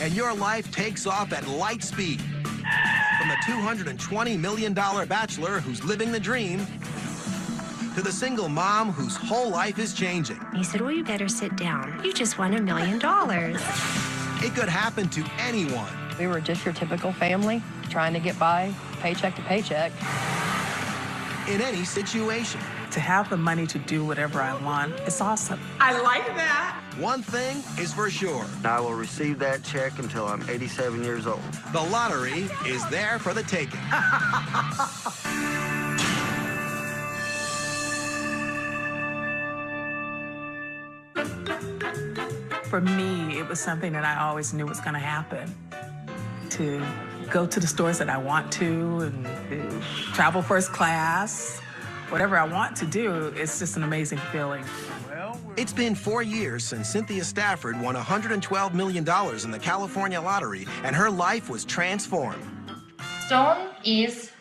and your life takes off at light speed. From the $220 million bachelor who's living the dream to the single mom whose whole life is changing. He said, well, you better sit down. You just won $1 million. It could happen to anyone. We were just your typical family, trying to get by, paycheck to paycheck. In any situation. To have the money to do whatever I want, it's awesome. I like that. One thing is for sure. I will receive that check until I'm 87 years old. The lottery is there for the taking. For me, it was something that I always knew was going to happen. To go to the stores that I want to and to travel first class, whatever I want to do, it's just an amazing feeling. It's been 4 years since Cynthia Stafford won $112 million in the California lottery, and her life was transformed. Stone is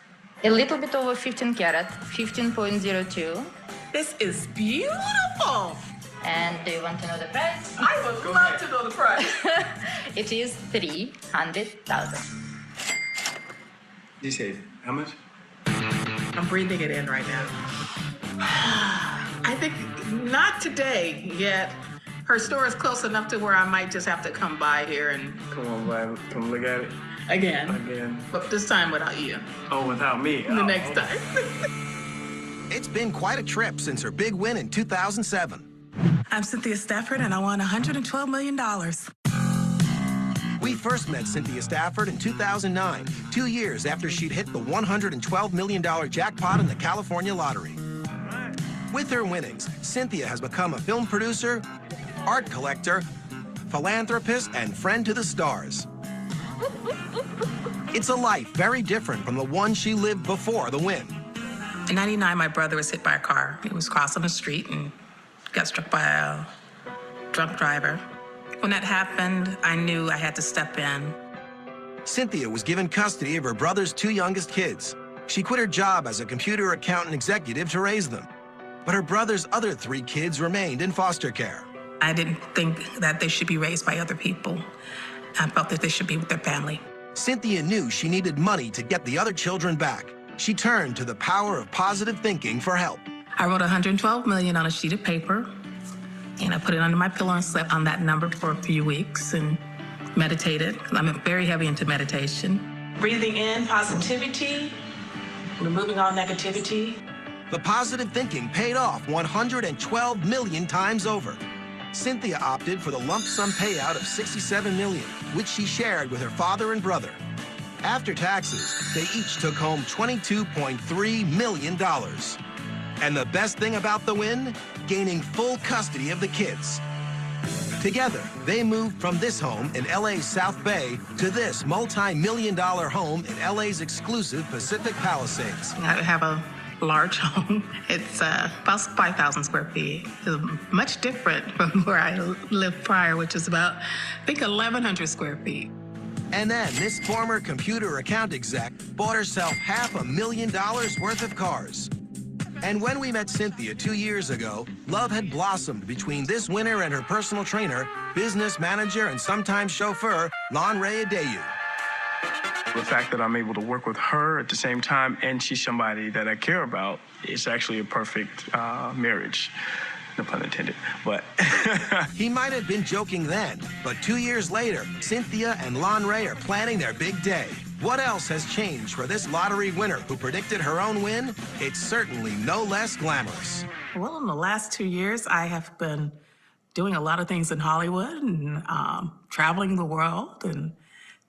a little bit over 15 karat, 15.02. This is beautiful. And do you want to know the price? I would love to know the price. It is 300,000. You say how much? I'm breathing it in right now. I think not today yet. Her store is close enough to where I might just have to come by here and Come on, by, come look at it. again. But this time without you. Oh, without me. The next time. It's been quite a trip since her big win in 2007. I'm Cynthia Stafford, and I won $112 million. We first met Cynthia Stafford in 2009, 2 years after she'd hit the $112 million jackpot in the California lottery. With her winnings, Cynthia has become a film producer, art collector, philanthropist, and friend to the stars. It's a life very different from the one she lived before the win. In '99, my brother was hit by a car. He was crossing the street and got struck by a drunk driver. When that happened, I knew I had to step in. Cynthia was given custody of her brother's 2 youngest kids. She quit her job as a computer accountant executive to raise them. But her brother's other 3 kids remained in foster care. I didn't think that they should be raised by other people. I felt that they should be with their family. Cynthia knew she needed money to get the other children back. She turned to the power of positive thinking for help. I wrote $112 million on a sheet of paper, and I put it under my pillow and slept on that number for a few weeks and meditated. I'm very heavy into meditation. Breathing in positivity, removing all negativity. The positive thinking paid off 112 million times over. Cynthia opted for the lump sum payout of $67 million, which she shared with her father and brother. After taxes, they each took home $22.3 million. And the best thing about the win? Gaining full custody of the kids. Together, they moved from this home in LA's South Bay to this multi-million-dollar home in LA's exclusive Pacific Palisades. I have a large home. It's about 5,000 square feet. It's much different from where I lived prior, which is about, I think, 1,100 square feet. And then this former computer account exec bought herself $500,000 worth of cars. And when we met Cynthia 2 years ago, love had blossomed between this winner and her personal trainer, business manager, and sometimes chauffeur, Lon Ray Adeyu. The fact that I'm able to work with her at the same time, and she's somebody that I care about, it's actually a perfect marriage. No pun intended, but. He might have been joking then, but 2 years later, Cynthia and Lon Ray are planning their big day. What else has changed for this lottery winner who predicted her own win? It's certainly no less glamorous. Well, in the last 2 years, I have been doing a lot of things in Hollywood and traveling the world and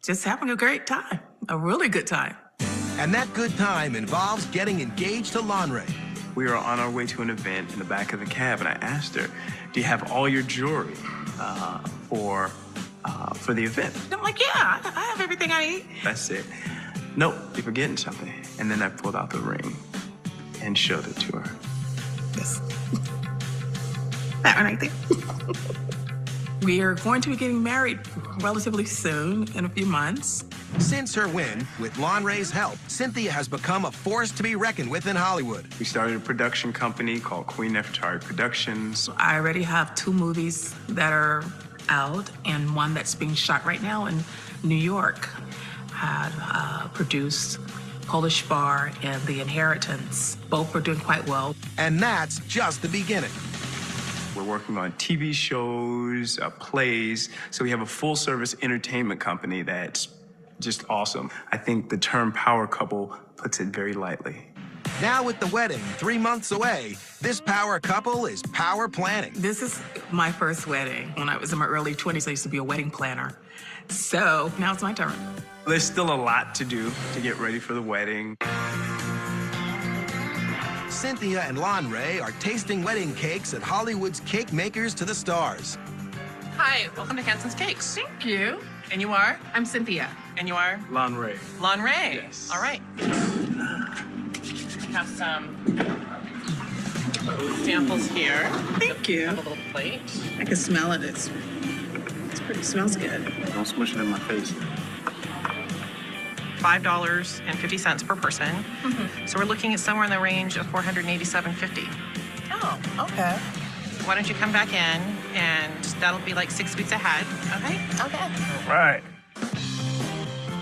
just having a great time, a really good time. And that good time involves getting engaged to Lon Ray. We were on our way to an event in the back of the cab, and I asked her, do you have all your jewelry for the event? I'm like, yeah, I have everything I need. That's it. Nope, you're forgetting something. And then I pulled out the ring and showed it to her. Yes. That one right there. We are going to be getting married relatively soon, in a few months. Since her win, with Lon Ray's help, Cynthia has become a force to be reckoned with in Hollywood. We started a production company called Queen Nefertari Productions. I already have 2 movies that are out, and one that's being shot right now in New York had produced Polish Bar and The Inheritance. Both were doing quite well. And that's just the beginning. We're working on TV shows, plays, so we have a full-service entertainment company that's just awesome. I think the term power couple puts it very lightly. Now with the wedding 3 months away, this power couple is power planning. This is my first wedding. When I was in my early 20s, I used to be a wedding planner. So now it's my turn. There's still a lot to do to get ready for the wedding. Cynthia and Lon Ray are tasting wedding cakes at Hollywood's Cake Makers to the Stars. Hi, welcome to Hanson's Cakes. Thank you. And you are? I'm Cynthia. And you are? Lon Ray. Lon Ray. Yes. All right. We have some samples here. Thank you. Have a little plate. I can smell it. It's pretty, smells good. Don't smush it in my face. $5.50 per person. So we're looking at somewhere in the range of $487.50. Oh, okay. Why don't you come back in, and that'll be like 6 weeks ahead, okay? Okay. All right.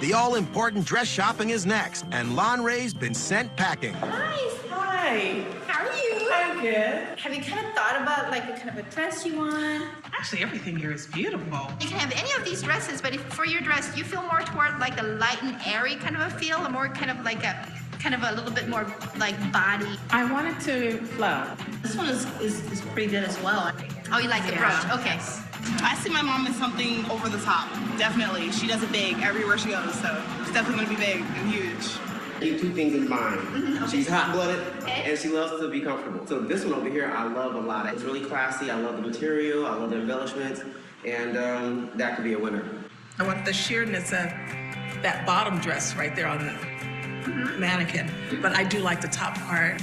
The all-important dress shopping is next, and Lon Ray's been sent packing. Nice. Hi. How are you? I'm good. Have you kind of thought about like what kind of a dress you want? Actually, everything here is beautiful. You can have any of these dresses, but if for your dress you feel more toward like a light and airy kind of a feel, or more kind of like a little bit more like body. I wanted to flow. This one is pretty good as well. Oh, you like the brooch? Okay. I see my mom as something over the top. Definitely. She does it big everywhere she goes, so it's definitely going to be big and huge. Keep two things in mind. Okay. She's hot-blooded, Okay. and she loves to be comfortable. So this one over here, I love a lot. It's really classy. I love the material. I love the embellishments, and that could be a winner. I want the sheerness of that bottom dress right there on the mannequin, but I do like the top part.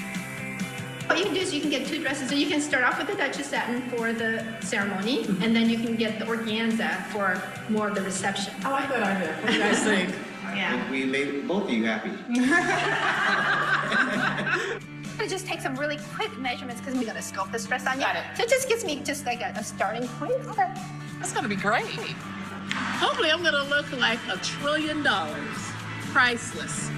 What you can do is you can get two dresses. So you can start off with the Duchess satin for the ceremony, and then you can get the organza for more of the reception. I like that idea. What do you guys think? Yeah. We made both of you happy. I'm gonna just take some really quick measurements because we're gonna sculpt this dress on you. Got it. So it just gives me just like a starting point. Okay. That's gonna be great. Hopefully, I'm going to look like $1 trillion. Priceless.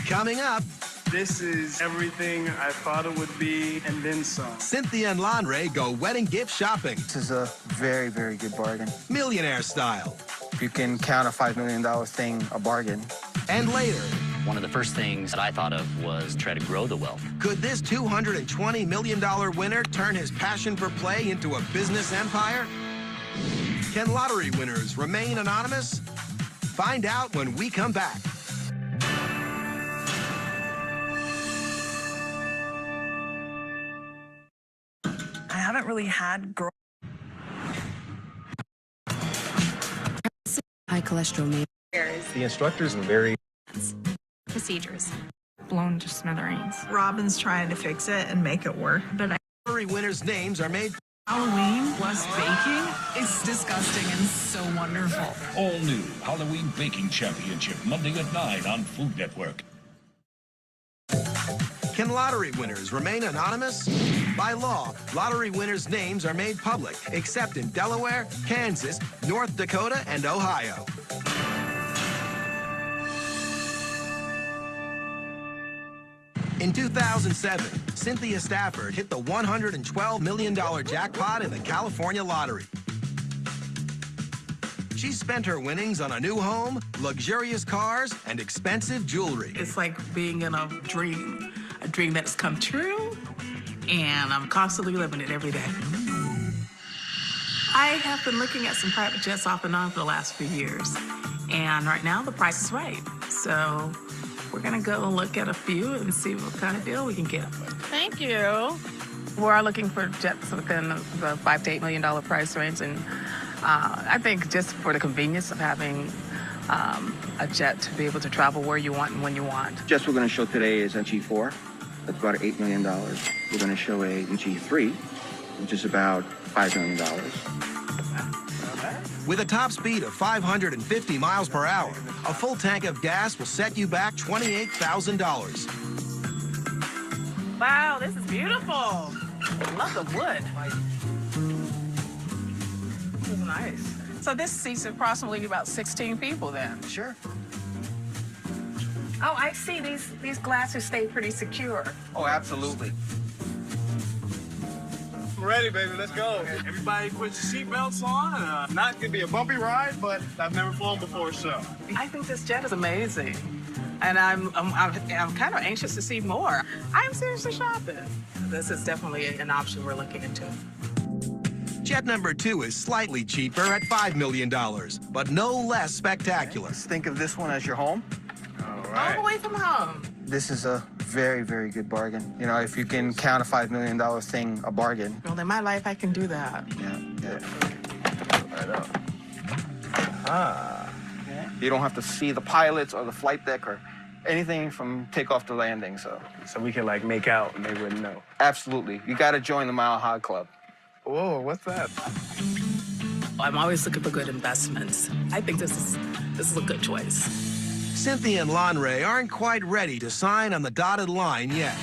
Coming up, This is everything I thought it would be, and then some. Cynthia and Lon Ray go wedding gift shopping, This is a very, very good bargain. millionaire style. If you can count a $5 million thing a bargain. And later, One of the first things that I thought of was try to grow the wealth. could this $220 million winner turn his passion for play into a business empire? Can lottery winners remain anonymous? Find out when we come back. I haven't really had High cholesterol meat. The instructors are very Procedures. blown to smithereens. Robin's trying to fix it and make it work. But Lottery winners' names are made. Halloween plus baking is disgusting and so wonderful. All new Halloween Baking Championship, Monday at 9 on Food Network. Can lottery winners remain anonymous? By law, lottery winners' names are made public, except in Delaware, Kansas, North Dakota, and Ohio. In 2007, Cynthia Stafford hit the $112 million jackpot in the California lottery. She spent her winnings on a new home, luxurious cars, and expensive jewelry. It's like being in a dream that's come true, and I'm constantly living it every day. I have been looking at some private jets off and on for the last few years, and right now the price is right. So we're gonna go and look at a few and see what kind of deal we can get. Thank you. We are looking for jets within the $5 to $8 million price range, and I think just for the convenience of having a jet to be able to travel where you want and when you want. Jets we're going to show today is a G4. That's about $8 million. We're going to show a G3, which is about $5 million. With a top speed of 550 miles per hour, a full tank of gas will set you back $28,000. Wow, this is beautiful. I love the wood. nice. So this seats approximately about 16 people then? Sure. Oh, I see. These glasses stay pretty secure. Oh, absolutely. I'm ready, baby. Let's go. Everybody put your seatbelts on. Not gonna be a bumpy ride, but I've never flown before, so. I think this jet is amazing. And I'm kind of anxious to see more. I'm seriously shopping. This is definitely an option we're looking into. Jet number 2 is slightly cheaper at $5 million, but no less spectacular. Think of this one as your home. All the way from home. This is a very, very good bargain. You know, if you can count a $5 million thing a bargain. Well, in my life, I can do that. Yeah. Right up. You don't have to see the pilots or the flight deck or anything from takeoff to landing, so we can, like, make out and they wouldn't know. Absolutely. You got to join the Mile High Club. Whoa, what's that? I'm always looking for good investments. I think this is a good choice. Cynthia and Lanre aren't quite ready to sign on the dotted line yet.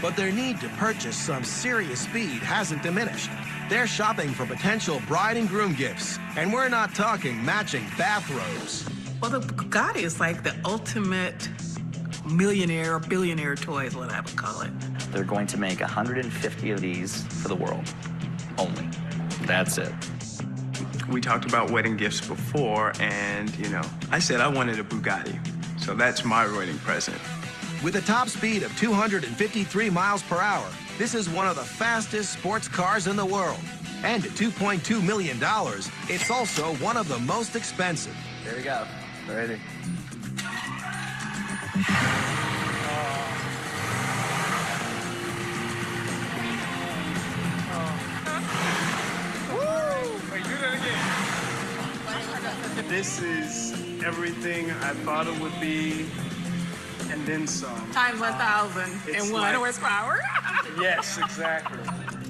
But their need to purchase some serious speed hasn't diminished. They're shopping for potential bride and groom gifts, and we're not talking matching bathrobes. Well, the Bugatti is like the ultimate millionaire or billionaire toy is what I would call it. They're going to make 150 of these for the world only. That's it. We talked about wedding gifts before, and, you know, I said I wanted a Bugatti. So that's my wedding present. With a top speed of 253 miles per hour, this is one of the fastest sports cars in the world. And at $2.2 million, it's also one of the most expensive. There we go. Ready. Wait, do that again. This is everything I thought it would be, and then some. Times 1,000 and 1 horsepower. Yes, exactly.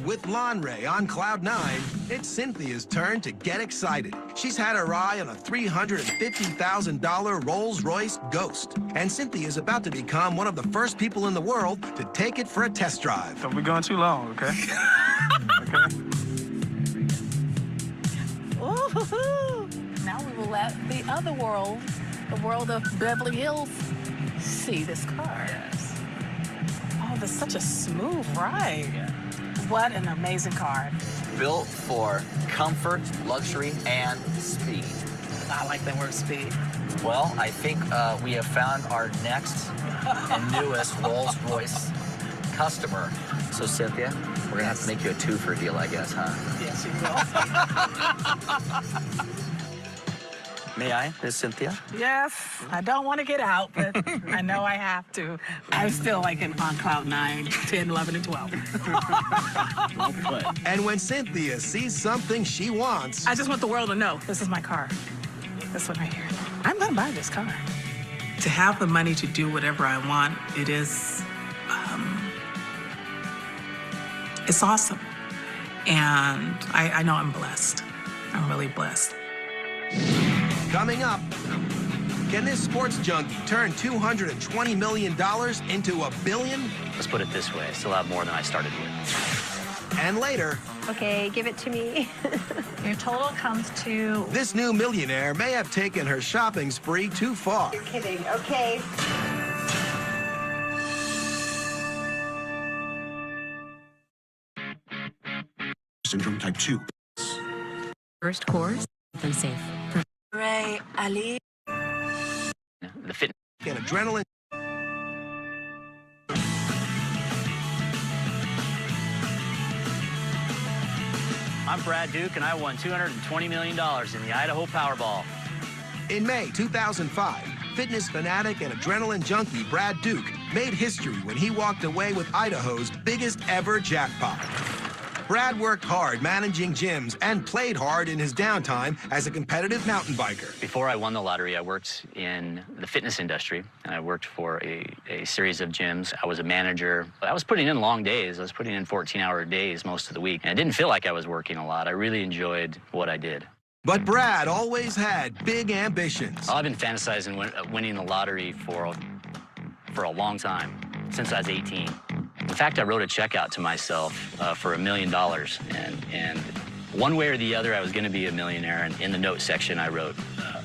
With Lanre on cloud 9, it's Cynthia's turn to get excited. She's had her eye on a $350,000 Rolls-Royce Ghost, and Cynthia's about to become one of the first people in the world to take it for a test drive. Don't be going too long, okay? Okay. Ooh, now we will let the other world, the world of Beverly Hills, see this car. Yes. Oh, that's such a smooth ride. Yeah. What an amazing car. Built for comfort, luxury, and speed. I like the word speed. Well, I think we have found our next and newest Rolls-Royce customer. So, Cynthia, we're gonna have to make you a 2 for a deal, I guess, huh? Yes, you will. May I, Miss Cynthia? Yes, I don't want to get out, but I know I have to. I'm still like on cloud 9, 10, 11, and 12. And when Cynthia sees something she wants... I just want the world to know this is my car. This one right here. I'm going to buy this car. To have the money to do whatever I want, it is, it's awesome. And I know I'm blessed. I'm really blessed. Coming up, can this sports junkie turn $220 million into $1 billion? Let's put it this way, I still have more than I started with. And later... Okay, give it to me. Your total comes to... This new millionaire may have taken her shopping spree too far. You're kidding, okay. Syndrome type 2. First course, then safe. Ray, Ali. The fitness. And adrenaline. I'm Brad Duke, and I won $220 million in the Idaho Powerball. In May 2005, fitness fanatic and adrenaline junkie Brad Duke made history when he walked away with Idaho's biggest ever jackpot. Brad worked hard managing gyms and played hard in his downtime as a competitive mountain biker. Before I won the lottery, I worked in the fitness industry, and I worked for a series of gyms. I was a manager. I was putting in long days. I was putting in 14-hour days most of the week, and it didn't feel like I was working a lot. I really enjoyed what I did. But Brad always had big ambitions. I've been fantasizing winning the lottery for a long time, since I was 18. In fact, I wrote a check out to myself for $1 million, and One way or the other, I was going to be a millionaire, and in the note section, I wrote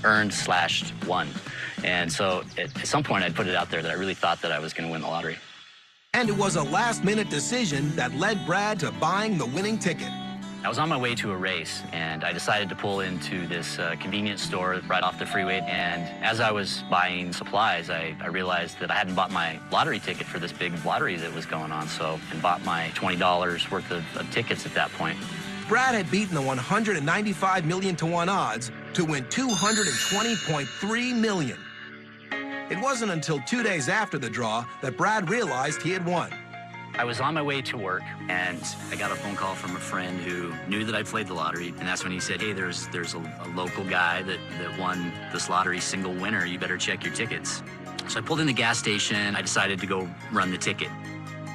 earned/won. And so at some point, I'd put it out there that I really thought that I was going to win the lottery. And it was a last-minute decision that led Brad to buying the winning ticket. I was on my way to a race, and I decided to pull into this convenience store right off the freeway. And as I was buying supplies, I realized that I hadn't bought my lottery ticket for this big lottery that was going on, and bought my $20 worth of tickets at that point. Brad had beaten the 195 million to 1 odds to win 220.3 million. It wasn't until 2 days after the draw that Brad realized he had won. I was on my way to work, and I got a phone call from a friend who knew that I played the lottery, and that's when he said, hey, there's a local guy that won this lottery single winner. You better check your tickets. So I pulled in the gas station. I decided to go run the ticket.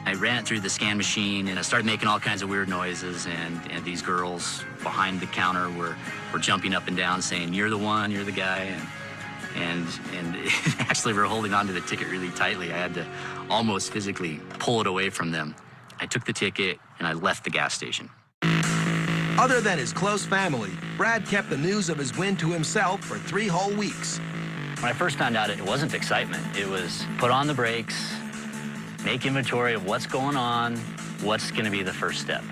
I ran it through the scan machine, and I started making all kinds of weird noises, and these girls behind the counter were jumping up and down saying, you're the one, you're the guy. And actually, we were holding on to the ticket really tightly. I had to almost physically pull it away from them. I took the ticket, and I left the gas station. Other than his close family, Brad kept the news of his win to himself for 3 whole weeks. When I first found out, it wasn't excitement. It was put on the brakes, make inventory of what's going on, what's going to be the first step.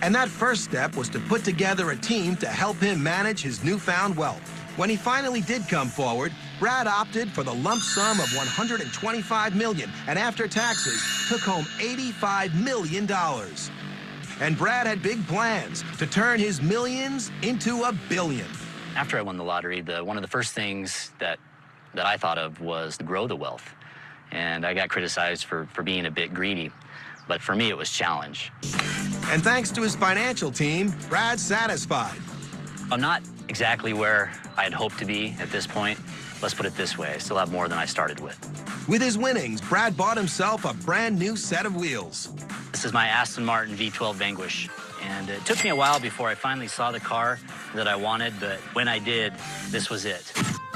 And that first step was to put together a team to help him manage his newfound wealth. When he finally did come forward, Brad opted for the lump sum of $125 million, and after taxes, took home $85 million. And Brad had big plans to turn his millions into $1 billion. After I won the lottery, one of the first things that I thought of was to grow the wealth. And I got criticized for being a bit greedy. But for me, it was challenge. And thanks to his financial team, Brad's satisfied. I'm not exactly where I'd hoped to be at this point. Let's put it this way, I still have more than I started with. With his winnings, Brad bought himself a brand new set of wheels. This is my Aston Martin V12 Vanquish. And it took me a while before I finally saw the car that I wanted, but when I did, this was it.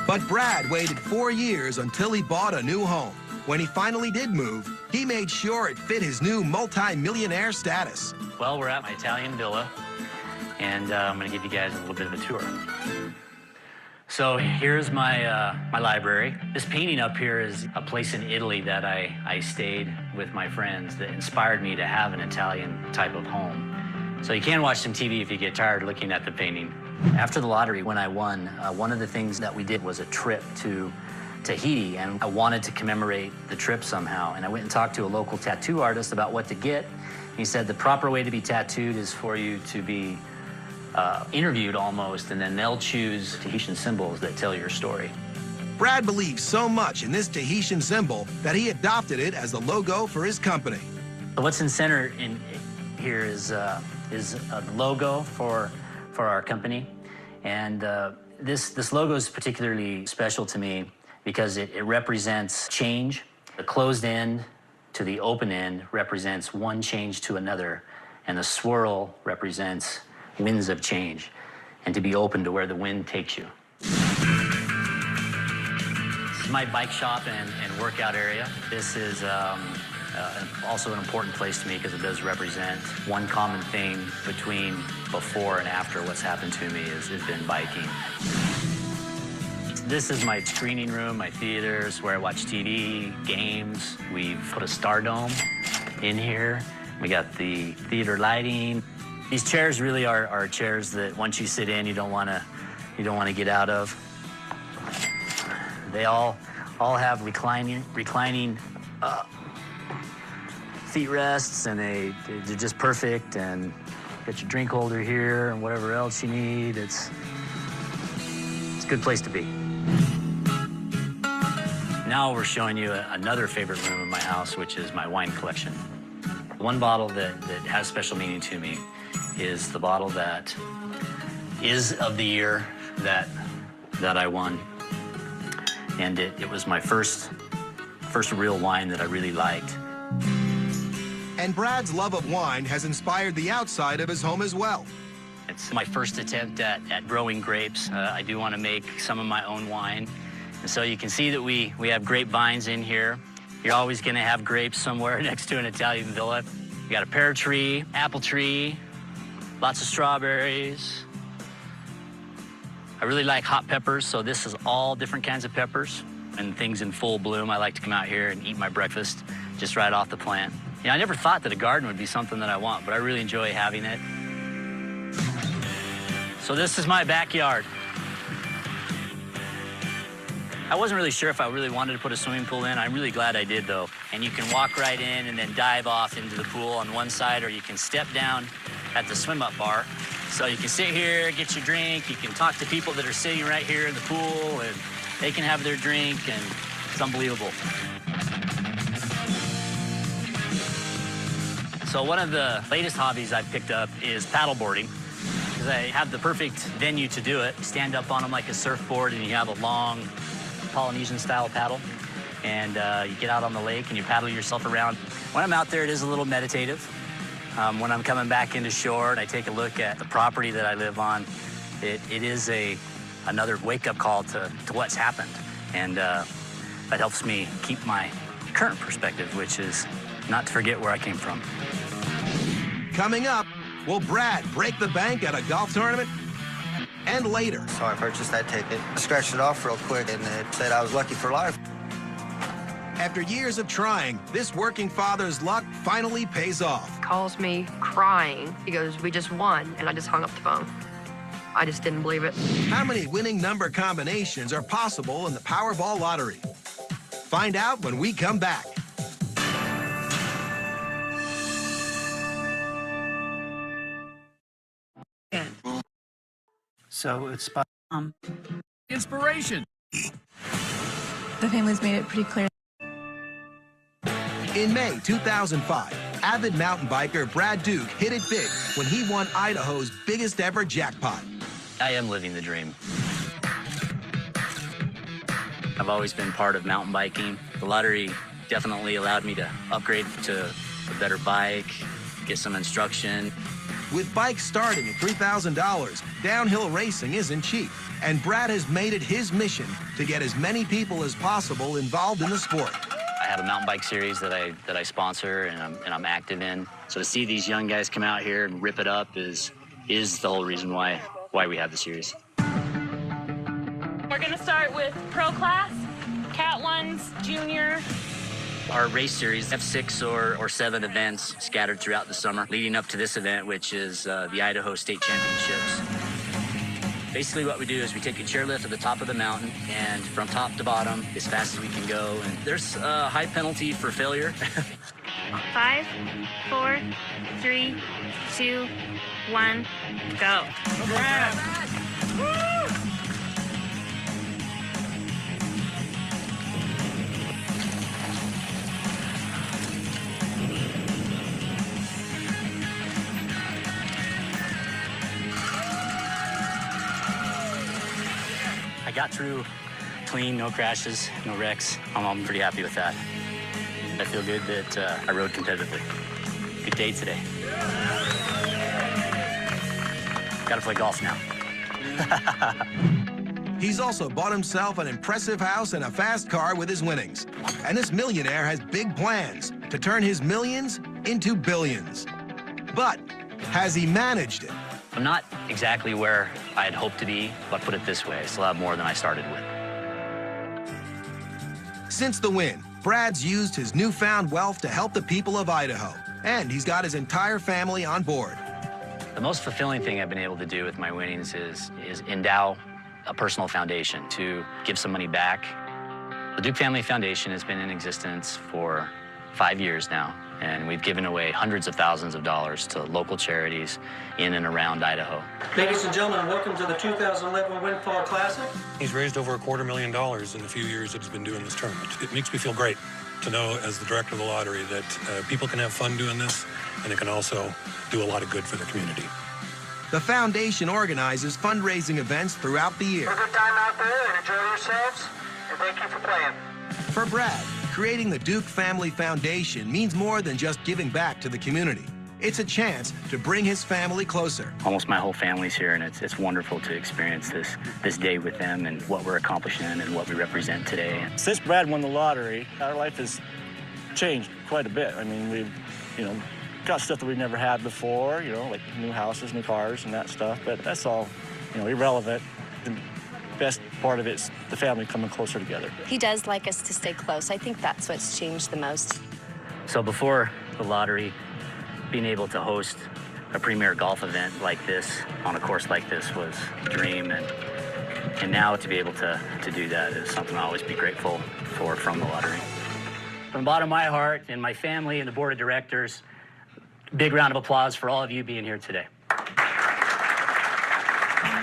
But Brad waited 4 years until he bought a new home. When he finally did move, he made sure it fit his new multi-millionaire status. Well, we're at my Italian villa, and I'm gonna give you guys a little bit of a tour. So here's my library. This painting up here is a place in Italy that I stayed with my friends that inspired me to have an Italian type of home. So you can watch some TV if you get tired looking at the painting. After the lottery, when I won, one of the things that we did was a trip to Tahiti, and I wanted to commemorate the trip somehow. And I went and talked to a local tattoo artist about what to get. He said the proper way to be tattooed is for you to be interviewed almost, and then they'll choose Tahitian symbols that tell your story. Brad believes so much in this Tahitian symbol that he adopted it as the logo for his company. So what's in center in here is a logo for our company, and this logo is particularly special to me because it represents change. The closed end to the open end represents one change to another, and the swirl represents winds of change, and to be open to where the wind takes you. This is my bike shop and workout area. This is also an important place to me because it does represent one common thing between before and after what's happened to me has been biking. This is my screening room, my theaters, where I watch TV, games. We've put a star dome in here. We got the theater lighting. These chairs really are chairs that once you sit in, you don't want to get out of. They all have reclining feet rests, and they're just perfect. And got your drink holder here and whatever else you need. It's a good place to be. Now we're showing you another favorite room in my house, which is my wine collection. One bottle that has special meaning to me is the bottle that is of the year that I won. And it was my first real wine that I really liked. And Brad's love of wine has inspired the outside of his home as well. It's my first attempt at growing grapes. I do want to make some of my own wine. And so you can see that we have grapevines in here. You're always going to have grapes somewhere next to an Italian villa. We got a pear tree, apple tree, Lots of strawberries. I really like hot peppers, so this is all different kinds of peppers and things in full bloom. I like to come out here and eat my breakfast just right off the plant. You know, I never thought that a garden would be something that I want, but I really enjoy having it. So this is my backyard. I wasn't really sure if I really wanted to put a swimming pool in. I'm really glad I did, though. And you can walk right in and then dive off into the pool on one side, or you can step down at the swim-up bar. So you can sit here, get your drink. You can talk to people that are sitting right here in the pool, and they can have their drink, and it's unbelievable. So one of the latest hobbies I've picked up is paddleboarding, because I have the perfect venue to do it. You stand up on them like a surfboard, and you have a long Polynesian-style paddle, and you get out on the lake and you paddle yourself around. When I'm out there, it is a little meditative. When I'm coming back into shore and I take a look at the property that I live on, it is another wake-up call to what's happened, and that helps me keep my current perspective, which is not to forget where I came from. Coming up, will Brad break the bank at a golf tournament? And later. So I purchased that ticket. I scratched it off real quick, and it said I was lucky for life. After years of trying, this working father's luck finally pays off. Calls me crying. He goes, "We just won," and I just hung up the phone. I just didn't believe it. How many winning number combinations are possible in the Powerball lottery? Find out when we come back. So it's inspiration. The family's made it pretty clear. In May 2005, avid mountain biker Brad Duke hit it big when he won Idaho's biggest ever jackpot. I am living the dream. I've always been part of mountain biking. The lottery definitely allowed me to upgrade to a better bike, get some instruction. With bikes starting at $3,000, downhill racing isn't cheap, and Brad has made it his mission to get as many people as possible involved in the sport. I have a mountain bike series that I sponsor and I'm active in. So to see these young guys come out here and rip it up is the whole reason why we have the series. We're gonna start with pro class, Cat 1s, junior. Our race series have 6 or 7 events scattered throughout the summer, leading up to this event, which is the Idaho State Championships. Basically what we do is we take a chairlift at the top of the mountain, and from top to bottom, as fast as we can go. And there's a high penalty for failure. 5, 4, 3, 2, 1, go. I got through clean, no crashes, no wrecks. I'm pretty happy with that. I feel good that I rode competitively. Good day today. Gotta play golf now. He's also bought himself an impressive house and a fast car with his winnings. And this millionaire has big plans to turn his millions into billions. But has he managed it? I'm not exactly where I had hoped to be, but put it this way, I still have more than I started with. Since the win, Brad's used his newfound wealth to help the people of Idaho, and he's got his entire family on board. The most fulfilling thing I've been able to do with my winnings is endow a personal foundation to give some money back. The Duke Family Foundation has been in existence for 5 years now, and we've given away hundreds of thousands of dollars to local charities in and around Idaho. Ladies and gentlemen, welcome to the 2011 Windfall Classic. He's raised over $250,000 in the few years that he's been doing this tournament. It makes me feel great to know, as the director of the lottery, that people can have fun doing this, and it can also do a lot of good for the community. The foundation organizes fundraising events throughout the year. Have a good time out there and enjoy yourselves, and thank you for playing. For Brad, creating the Duke Family Foundation means more than just giving back to the community. It's a chance to bring his family closer. Almost my whole family's here, and it's wonderful to experience this day with them and what we're accomplishing and what we represent today. Since Brad won the lottery, our life has changed quite a bit. I mean, we've, Got stuff that we've never had before, you know, like new houses, new cars, and that stuff. But that's all, you know, irrelevant. The best part of it is the family coming closer together. He does like us to stay close. I think that's what's changed the most. So before the lottery, being able to host a premier golf event like this on a course like this was a dream, and now to be able to do that is something I'll always be grateful for from the lottery. From the bottom of my heart and my family and the board of directors, big round of applause for all of you being here today.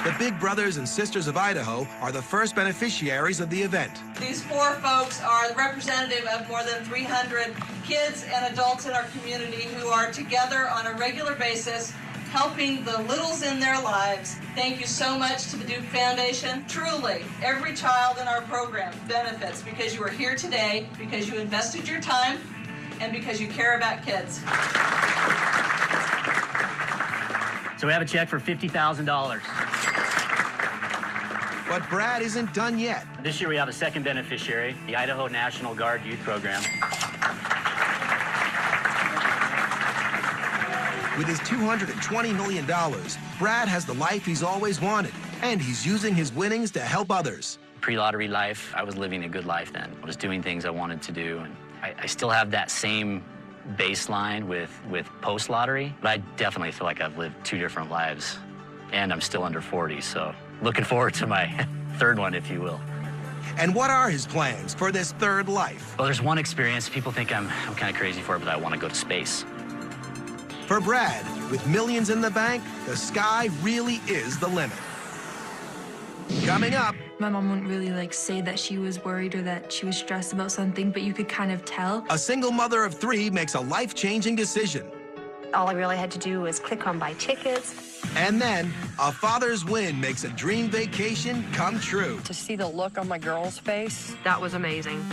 The Big Brothers and Sisters of Idaho are the first beneficiaries of the event. These four folks are the representative of more than 300 kids and adults in our community who are together on a regular basis, helping the littles in their lives. Thank you so much to the Duke Foundation. Truly, every child in our program benefits because you are here today, because you invested your time, and because you care about kids. So we have a check for $50,000. But Brad isn't done yet. This year we have a second beneficiary, the Idaho National Guard Youth Program. With his $220 million, Brad has the life he's always wanted, and he's using his winnings to help others. Pre-lottery life, I was living a good life then. I was doing things I wanted to do, and I still have that same baseline with post-lottery, but I definitely feel like I've lived two different lives, and I'm still under 40, so looking forward to my third one, if you will. And what are his plans for this third life? Well, there's one experience. People think I'm kind of crazy for it, but I want to go to space. For Brad, with millions in the bank, the sky really is the limit. Coming up. My mom wouldn't really say that she was worried or that she was stressed about something, but you could kind of tell. A single mother of 3 makes a life-changing decision. All I really had to do was click on buy tickets. And then, a father's win makes a dream vacation come true. To see the look on my girl's face, that was amazing.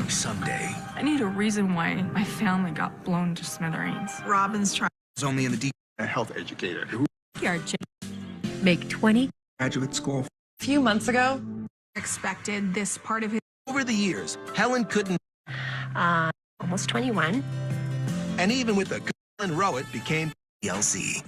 Someday. I need a reason why my family got blown to smithereens. Robin's trying. Is only in the deep. A health educator who Make 20. graduate school. A few months ago, expected this part of his. Over the years, Helen couldn't. Almost 21. And even with the Helen Rowett became LC.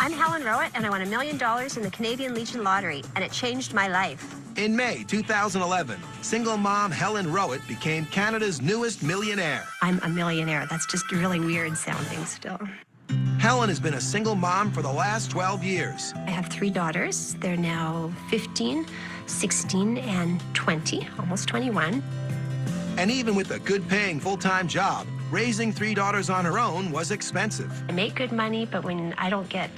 I'm Helen Rowett, and I won $1 million in the Canadian Legion Lottery, and it changed my life. In May 2011, single mom Helen Rowett became Canada's newest millionaire. I'm a millionaire. That's just really weird sounding still. Helen has been a single mom for the last 12 years. I have 3 daughters. They're now 15, 16, and 20, almost 21. And even with a good-paying full-time job, raising 3 daughters on her own was expensive. I make good money, but when I don't get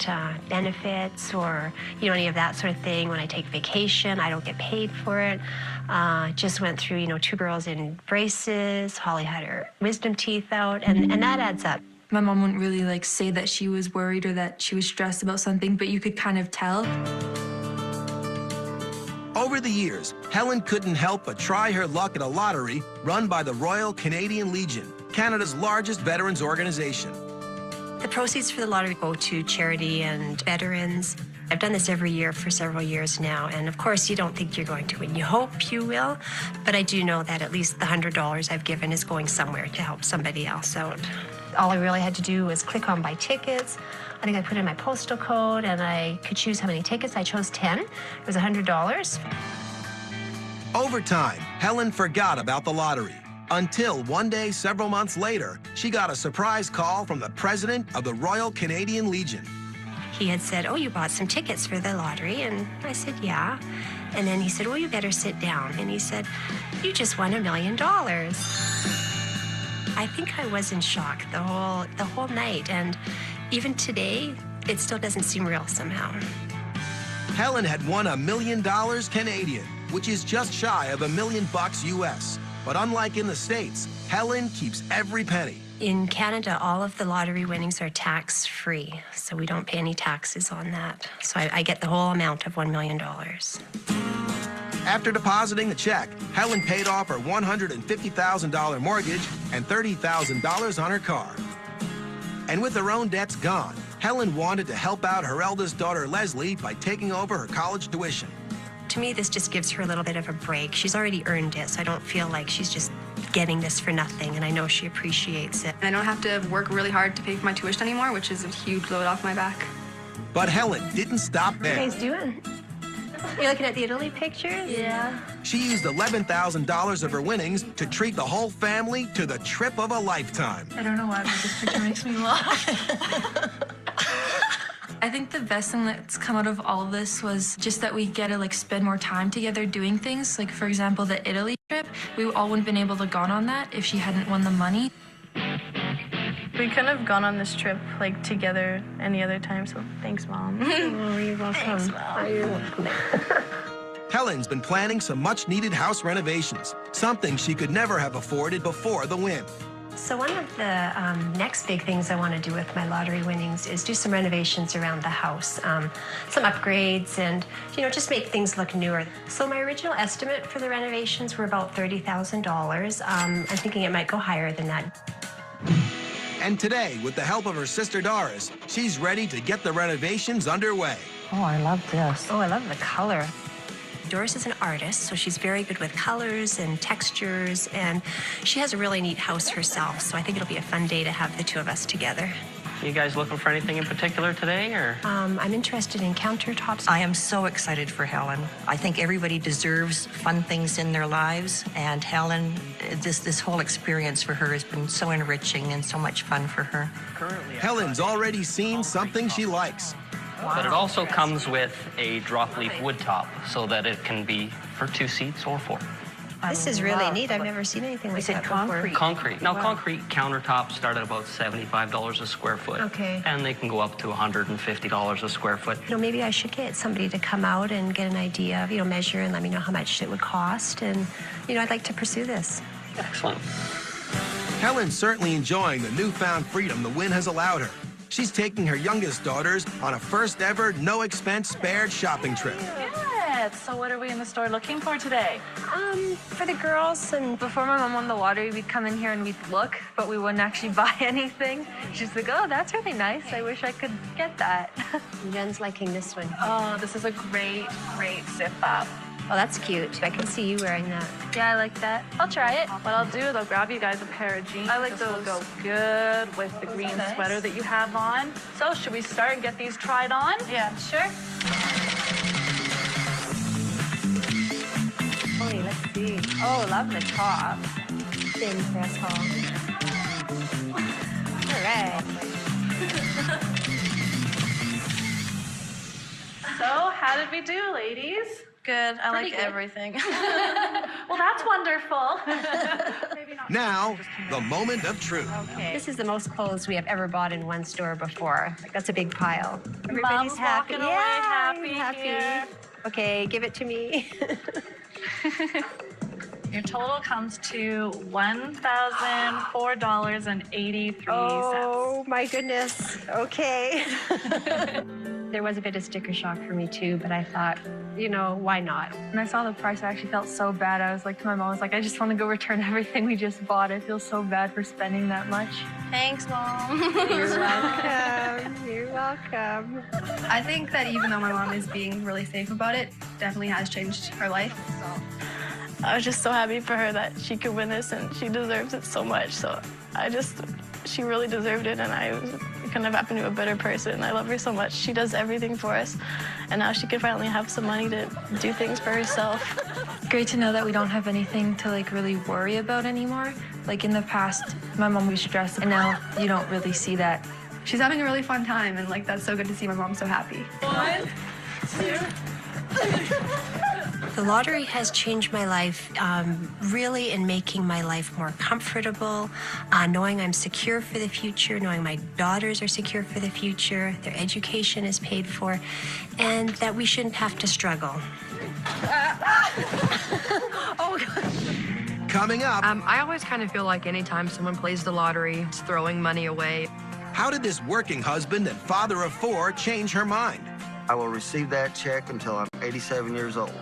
benefits or, any of that sort of thing, when I take vacation, I don't get paid for it. Just went through, 2 girls in braces. Holly had her wisdom teeth out, and that adds up. My mom wouldn't really say that she was worried or that she was stressed about something, but you could kind of tell. Over the years, Helen couldn't help but try her luck at a lottery run by the Royal Canadian Legion, Canada's largest veterans organization. The proceeds for the lottery go to charity and veterans. I've done this every year for several years now, and of course you don't think you're going to win. You hope you will, but I do know that at least the $100 I've given is going somewhere to help somebody else out. All I really had to do was click on buy tickets. I think I put in my postal code, and I could choose how many tickets. I chose 10. It was $100. Over time, Helen forgot about the lottery. Until one day, several months later, she got a surprise call from the president of the Royal Canadian Legion. He had said, "Oh, you bought some tickets for the lottery?" And I said, "Yeah." And then he said, "Well, you better sit down." And he said, "You just won $1 million." I think I was in shock the whole night, and even today, it still doesn't seem real somehow. Helen had won $1 million Canadian, which is just shy of $1 million US. But unlike in the States, Helen keeps every penny. In Canada, all of the lottery winnings are tax-free, so we don't pay any taxes on that. So I get the whole amount of $1 million. After depositing the check, Helen paid off her $150,000 mortgage and $30,000 on her car. And with her own debts gone, Helen wanted to help out her eldest daughter, Leslie, by taking over her college tuition. To me, this just gives her a little bit of a break. She's already earned it, so I don't feel like she's just getting this for nothing, and I know she appreciates it. I don't have to work really hard to pay for my tuition anymore, which is a huge load off my back. But Helen didn't stop there. What are you guys doing? You're looking at the Italy pictures? Yeah. She used $11,000 of her winnings to treat the whole family to the trip of a lifetime. I don't know why, but this picture makes me laugh. I think the best thing that's come out of all of this was just that we get to spend more time together doing things. Like, for example, the Italy trip, we all wouldn't have been able to gone on that if she hadn't won the money. We couldn't have gone on this trip together any other time, so thanks, Mom. Oh, you're welcome. Thanks, Mom. You're welcome. Helen's been planning some much-needed house renovations, something she could never have afforded before the win. So one of the next big things I want to do with my lottery winnings is do some renovations around the house, some upgrades, and just make things look newer. So my original estimate for the renovations were about $30,000. I'm thinking it might go higher than that. And today, with the help of her sister Doris, she's ready to get the renovations underway. Oh, I love this. Oh, I love the color. Doris is an artist, so she's very good with colors and textures, and she has a really neat house herself, so I think it'll be a fun day to have the two of us together. You guys looking for anything in particular today, or? I'm interested in countertops. I am so excited for Helen. I think everybody deserves fun things in their lives, and Helen, this whole experience for her has been so enriching and so much fun for her. Helen's already seen something she likes. Wow. But it also comes with a drop leaf wood top so that it can be for 2 seats or 4. This is really neat. I've never seen anything like that before. Concrete. Now, concrete countertops start at about $75 a square foot. Okay. And they can go up to $150 a square foot. Maybe I should get somebody to come out and get an idea of, measure and let me know how much it would cost. And, I'd like to pursue this. Excellent. Helen's certainly enjoying the newfound freedom the win has allowed her. She's taking her youngest daughters on a first-ever, no-expense-spared shopping trip. Good. So what are we in the store looking for today? For the girls, and before my mom won the lottery, we'd come in here and we'd look, but we wouldn't actually buy anything. She's like, oh, that's really nice. I wish I could get that. Jen's liking this one. Oh, this is a great zip-up. Oh, that's cute. I can see you wearing that. Yeah, I like that. I'll try it. What I'll do is I'll grab you guys a pair of jeans. I like those. Will go good with the green sweater that you have on. So should we start and get these tried on? Yeah, sure. Oh, let's see. Oh, love the top. Thin press hall. All right. So, how did we do, ladies? Good. I like everything. Well, that's wonderful. Now, the moment of truth. Okay. This is the most clothes we have ever bought in one store before. That's a big pile. Everybody's happy. Walking away happy here. Okay, give it to me. Your total comes to $1,004.83. Oh, my goodness. Okay. There was a bit of sticker shock for me, too, but I thought, why not? When I saw the price, I actually felt so bad. I was like to my mom, I was like, I just want to go return everything we just bought. I feel so bad for spending that much. Thanks, Mom. You're welcome. You're welcome. I think that even though my mom is being really safe about it, definitely has changed her life. I was just so happy for her that she could win this, and she deserves it so much. So she really deserved it, and I couldn't have happened to a better person. I love her so much. She does everything for us, and now she could finally have some money to do things for herself. Great to know that we don't have anything to really worry about anymore. Like in the past, my mom was stressed, and now you don't really see that. She's having a really fun time, and that's so good to see my mom so happy. 1, 2. The lottery has changed my life, really in making my life more comfortable, knowing I'm secure for the future, knowing my daughters are secure for the future, their education is paid for, and that we shouldn't have to struggle. Oh, gosh. Coming up. I always kind of feel like anytime someone plays the lottery, it's throwing money away. How did this working husband and father of 4 change her mind? I will receive that check until I'm 87 years old.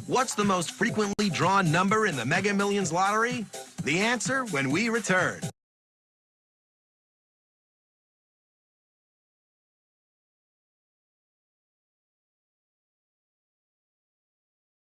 What's the most frequently drawn number in the Mega Millions lottery? The answer when we return.